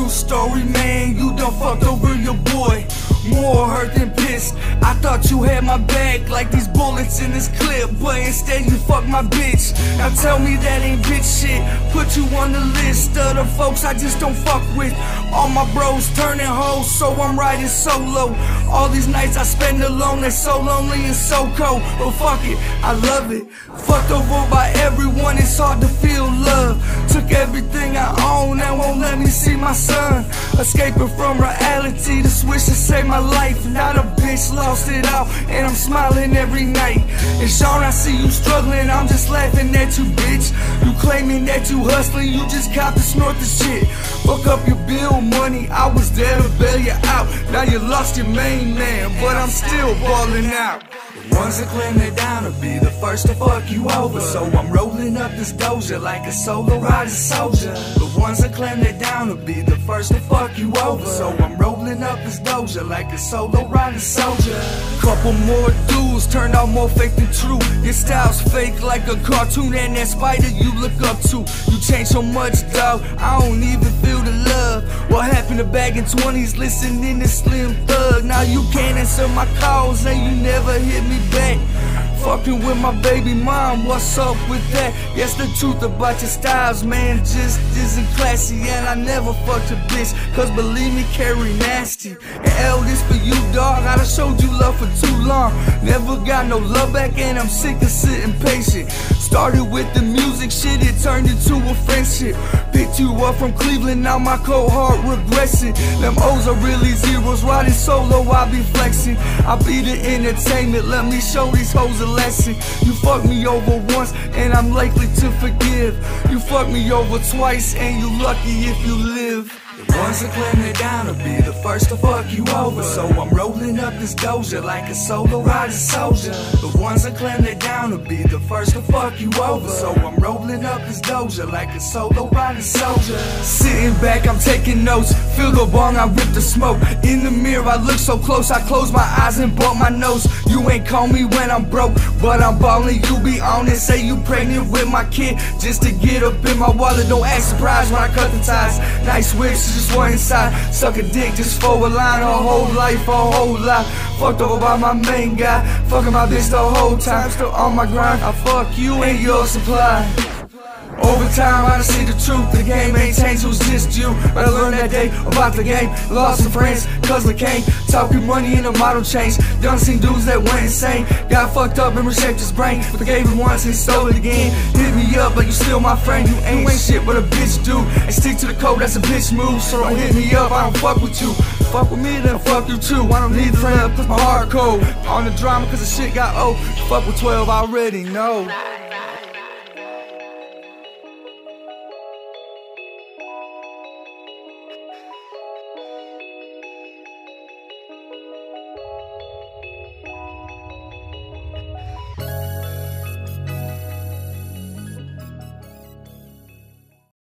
true story, man. You done fucked over your boy. More hurt than pissed. I thought you had my back like these bullets in this clip, but instead you fucked my bitch. Now tell me that ain't bitch shit. Put you on the list of the folks I just don't fuck with. All my bros turning hoes, so I'm riding solo. All these nights I spend alone, they're so lonely and so cold. But fuck it, I love it. Fucked over by everyone, it's hard to feel love. Took everything I own and won't let me see my son. Escaping from reality, the switch to save my life. Now the bitch lost it all, and I'm smiling every night. And Sean, I see you struggling, I'm just laughing at you, bitch. You claiming that you hustling, you just cop to snort the shit. Fuck up your bill money, I was there to bail you out. Now you lost your main man, but I'm still balling out. The ones that claim they're down to be the first to fuck you over, so I'm rolling up this doja like a solo riding soldier. The ones that claim they're down to be the first to fuck you over, so I'm rolling up this doja like a solo riding soldier. Couple more dudes turned out more fake than true. Your style's fake like a cartoon, and that spider you look up to. You change so much, dog, I don't even feel the love. What happened to back in 20s listening to Slim Thug? Now you can't answer my calls and you never hit me back. Fucking with my baby mom, what's up with that? Yes, the truth about your styles, man, just isn't classy. And I never fucked a bitch, cause believe me, carry nasty. And L, this for you, dog, I done showed you love for too long. Never got no love back, and I'm sick of sitting patient. Started with the music shit, it turned into a friendship. Picked you up from Cleveland, now my cohort regressing. Them O's are really zeros, riding solo, I be flexing. I be the entertainment, let me show these hoes a lesson. You fucked me over once, and I'm likely to forgive. You fucked me over twice, and you lucky if you live. The ones that claim they're down to be the first to fuck you over, so I'm rolling up this doja like a solo riding soldier. The ones that claim they're down to be the first to fuck you over, so I'm rolling up this doja like a solo riding soldier. Sitting back, I'm taking notes, feel the bong, I rip the smoke. In the mirror, I look so close, I close my eyes and bump my nose. You ain't call me when I'm broke, but I'm ballin', you be honest. Say you pregnant with my kid, just to get up in my wallet. Don't act surprised when I cut the ties. Nice whips, just one inside. Suck a dick just for a line. A whole life, a whole lot. Fucked over by my main guy, fucking my bitch the whole time. Still on my grind, I fuck you and your supply. Over time, I done see the truth, the game ain't changed, it was just you. But I learned that day about the game, lost some friends, cause they came. Talking money and the model changed, done seen dudes that went insane. Got fucked up and reshaped his brain, forgave him once and stole it again. Hit me up, but you still my friend, you ain't shit but a bitch dude. And stick to the code, that's a bitch move, so don't hit me up, I don't fuck with you. Fuck with me, then fuck you too. I don't need a friend, cause my heart cold. On the drama, cause the shit got old. Fuck with 12, I already know.